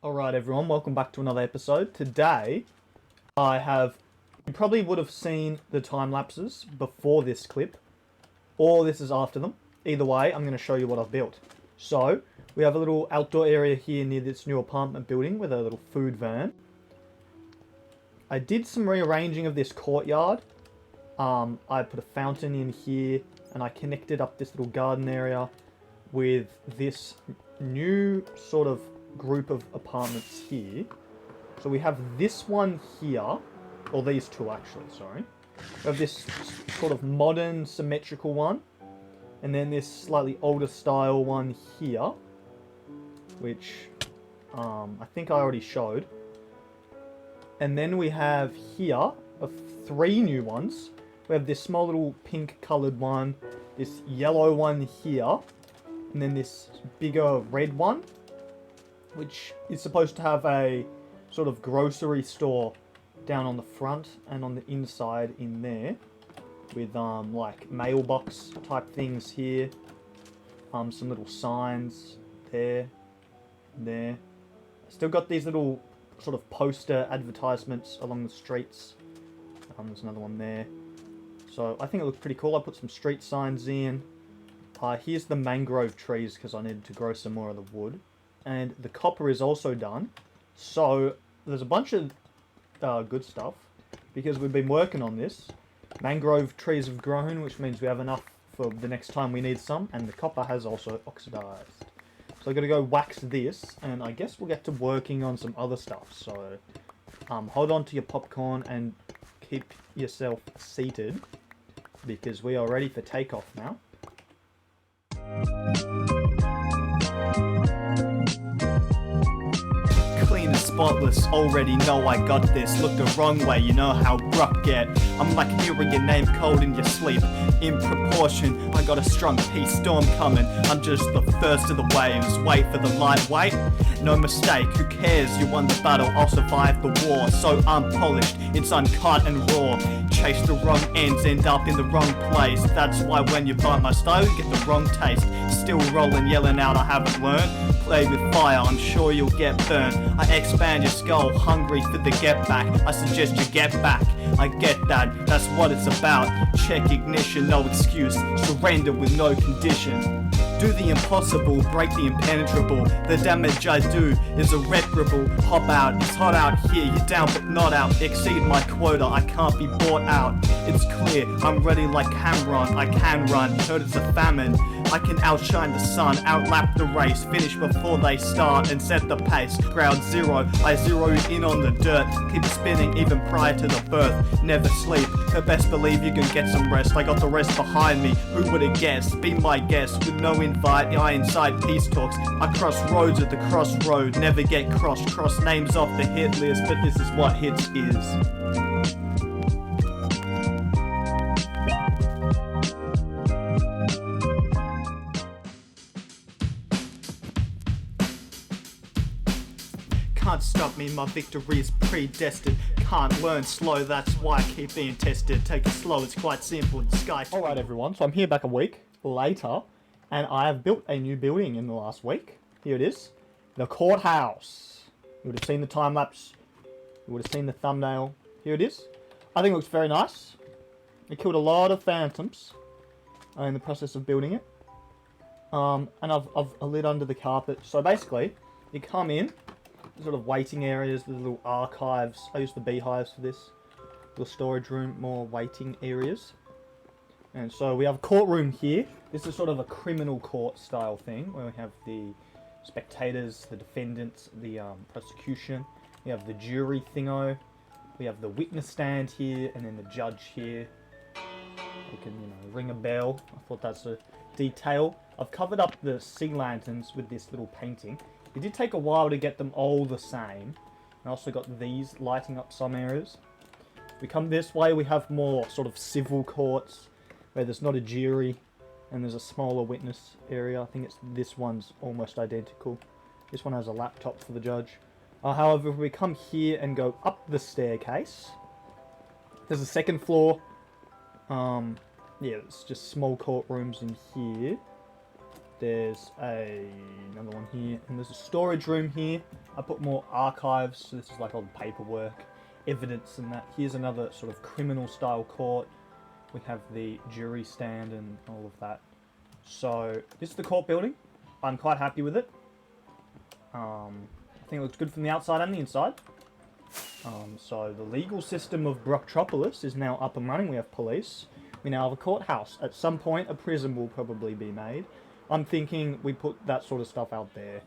Alright everyone, welcome back to another episode. Today, you probably would have seen the time lapses before this clip, or this is after them. Either way, I'm going to show you what I've built. So, we have a little outdoor area here near this new apartment building with a little food van. I did some rearranging of this courtyard. I put a fountain in here, and I connected up this little garden area with this new sort of group of apartments here. So we have this one here, or these two actually, sorry. We have this sort of modern symmetrical one, and then this slightly older style one here, which I think I already showed. And then we have here three new ones. We have this small little pink coloured one, this yellow one here, and then this bigger red one, which is supposed to have a sort of grocery store down on the front and on the inside in there, with like mailbox type things here, some little signs there, there. Still got these little sort of poster advertisements along the streets. There's another one there. So I think it looks pretty cool. I put some street signs in. Here's the mangrove trees because I needed to grow some more of the wood. And the copper is also done. So there's a bunch of good stuff because we've been working on this. Mangrove trees have grown, which means we have enough for the next time we need some. And the copper has also oxidized. So I've got to go wax this, and I guess we'll get to working on some other stuff. So hold on to your popcorn and keep yourself seated because we are ready for takeoff now. Clean and spotless, already know I got this. Look the wrong way, you know how rough get. I'm like hearing your name cold in your sleep. In proportion, I got a strong peace storm coming. I'm just the first of the waves. Wait for the lightweight. No mistake, who cares? You won the battle, I'll survive the war. So unpolished, it's uncut and raw. Chase the wrong ends, end up in the wrong place. That's why when you buy my style, you get the wrong taste. Still rolling, yelling out, I haven't learned. Play with fire, I'm sure you'll get burned. I expand your skull, hungry for the get back. I suggest you get back. I get that, that's what it's about. Check ignition, no excuse. Surrender with no condition. Do the impossible, break the impenetrable. The damage I do is irreparable. Hop out, it's hot out here. You're down but not out. Exceed my quota, I can't be bought out. It's clear, I'm ready like Cameron. I can run, heard it's a famine. I can outshine the sun, outlap the race. Finish before they start and set the pace. Ground zero, I zero in on the dirt. Keep spinning even prior to the birth. Never sleep, but best believe you can get some rest. I got the rest behind me, who would have guessed? Be my guest, with no invite, I incite peace talks. I cross roads at the crossroad, never get crossed. Cross names off the hit list, but this is what hits is. Can't stop me, my victory is predestined. Can't learn slow, that's why I keep being tested. Take it slow, it's quite simple. The sky. Alright everyone, so I'm here back a week later, and I have built a new building in the last week. Here it is. The courthouse. You would have seen the time lapse. You would have seen the thumbnail. Here it is. I think it looks very nice. I killed a lot of phantoms in the process of building it. And I've lit under the carpet. So basically, you come in, sort of waiting areas, the little archives. I use the beehives for this. Little storage room, more waiting areas. And so we have a courtroom here. This is sort of a criminal court style thing where we have the spectators, the defendants, the prosecution. We have the jury thingo. We have the witness stand here, and then the judge here. You can, ring a bell. I thought that's a detail. I've covered up the sea lanterns with this little painting. It did take a while to get them all the same. I also got these lighting up some areas. We come this way, we have more sort of civil courts where there's not a jury and there's a smaller witness area. I think this one's almost identical. This one has a laptop for the judge. However, if we come here and go up the staircase, there's a second floor. Yeah, it's just small courtrooms in here. There's another one here, and there's a storage room here. I put more archives, so this is like all the paperwork, evidence and that. Here's another sort of criminal style court. We have the jury stand and all of that. So this is the court building. I'm quite happy with it. I think it looks good from the outside and the inside. So the legal system of Brocktropolis is now up and running. We have police. We now have a courthouse. At some point, a prison will probably be made. I'm thinking we put that sort of stuff out there.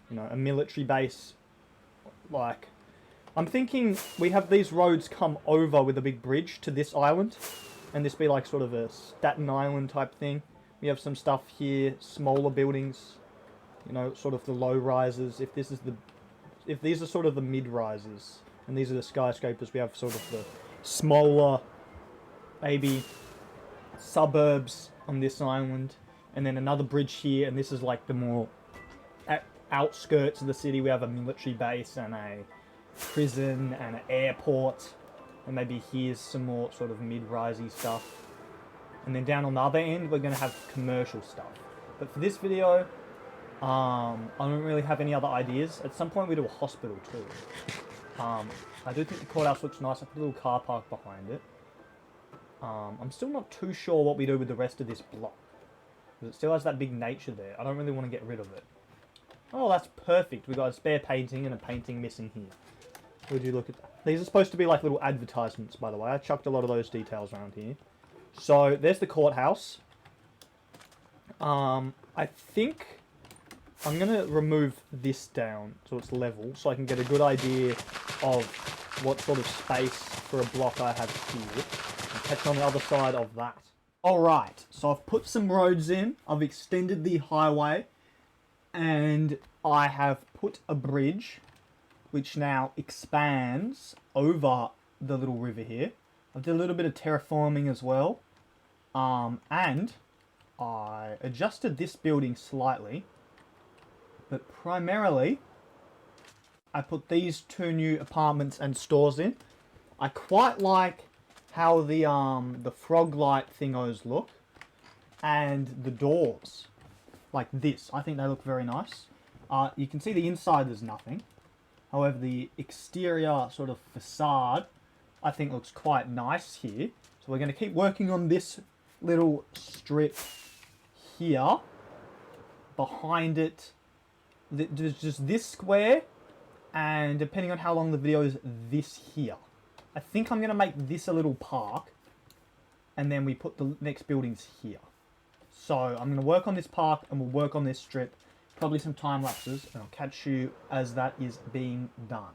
You know, a military base. Like, I'm thinking we have these roads come over with a big bridge to this island. And this be like sort of a Staten Island type thing. We have some stuff here, smaller buildings. You know, sort of the low rises. If these are sort of the mid rises, and these are the skyscrapers, we have sort of the smaller, maybe suburbs on this island, and then another bridge here, and this is like the more outskirts of the city. We have a military base and a prison and an airport, and maybe here's some more sort of mid-risey stuff. And then down on the other end, we're going to have commercial stuff. But for this video, I don't really have any other ideas. At some point we do a hospital too. I do think the courthouse looks nice. I put a little car park behind it. I'm still not too sure what we do with the rest of this block. Because it still has that big nature there. I don't really want to get rid of it. Oh, that's perfect. We've got a spare painting and a painting missing here. Would you look at that? These are supposed to be like little advertisements, by the way. I chucked a lot of those details around here. So, there's the courthouse. I think I'm going to remove this down so it's level, so I can get a good idea of what sort of space for a block I have here. I'll catch on the other side of that. Alright, so I've put some roads in, I've extended the highway, and I have put a bridge, which now expands over the little river here. I did a little bit of terraforming as well, and I adjusted this building slightly. But primarily, I put these two new apartments and stores in. I quite like how the frog light thingos look. And the doors. Like this. I think they look very nice. You can see the inside there's nothing. However, the exterior sort of facade, I think looks quite nice here. So we're going to keep working on this little strip here. Behind it, there's just this square, and depending on how long the video is, this here. I think I'm going to make this a little park, and then we put the next buildings here. So I'm going to work on this park, and we'll work on this strip, probably some time lapses, and I'll catch you as that is being done.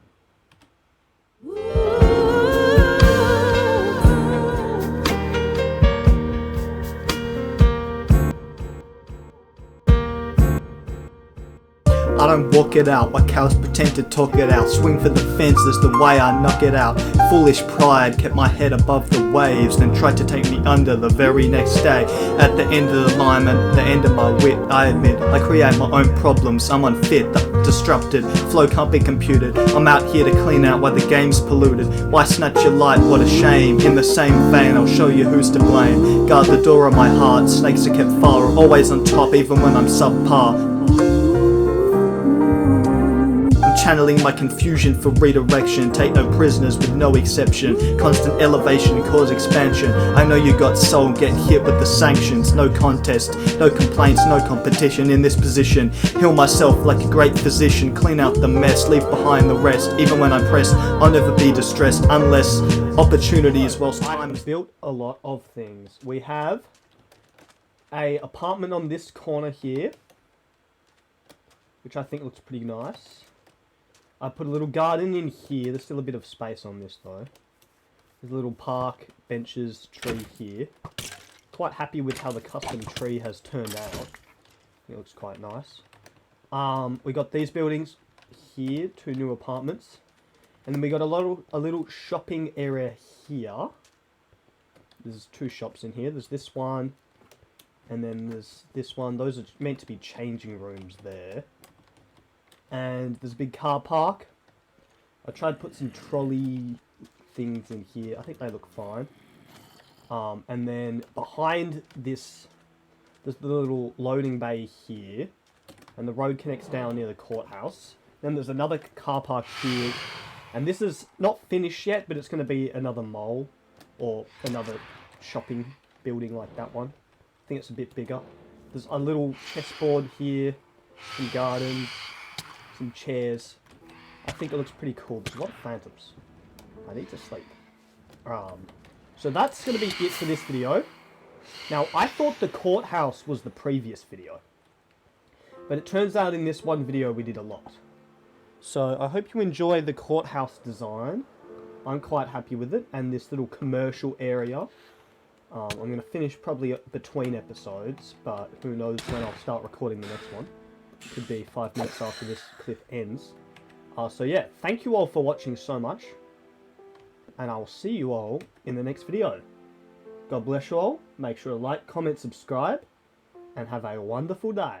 I don't walk it out, like cows pretend to talk it out. Swing for the fences the way I knock it out. Foolish pride kept my head above the waves, then tried to take me under the very next day. At the end of the line, at the end of my wit, I admit I create my own problems. I'm unfit, disrupted, flow can't be computed. I'm out here to clean out while the game's polluted. Why snatch your light, what a shame. In the same vein, I'll show you who's to blame. Guard the door of my heart, snakes are kept far, always on top even when I'm subpar. Channeling my confusion for redirection. Take no prisoners with no exception. Constant elevation cause expansion. I know you got soul, get hit with the sanctions. No contest, no complaints, no competition in this position. Heal myself like a great physician. Clean out the mess, leave behind the rest. Even when I'm pressed, I'll never be distressed unless opportunity is well spent. I've built a lot of things. We have a apartment on this corner here, which I think looks pretty nice. I put a little garden in here. There's still a bit of space on this though. There's a little park, benches, tree here. Quite happy with how the custom tree has turned out. It looks quite nice. We got these buildings here, 2 new apartments. And then we got a little shopping area here. There's 2 shops in here. There's this one, and then there's this one. Those are meant to be changing rooms there. And there's a big car park. I tried to put some trolley things in here. I think they look fine. And then behind this There's the little loading bay here, and the road connects down near the courthouse. Then there's another car park here, and this is not finished yet, but it's going to be another mall, or another shopping building like that one. I think it's a bit bigger. There's a little chessboard here, some gardens, some chairs. I think it looks pretty cool. There's a lot of phantoms. I need to sleep. So that's going to be it for this video. Now, I thought the courthouse was the previous video, but it turns out in this one video we did a lot. So I hope you enjoy the courthouse design. I'm quite happy with it, and this little commercial area. I'm going to finish probably between episodes, but who knows when I'll start recording the next one. It could be 5 minutes after this clip ends. So yeah, thank you all for watching so much, and I'll see you all in the next video. God bless you all, make sure to like, comment, subscribe, and have a wonderful day.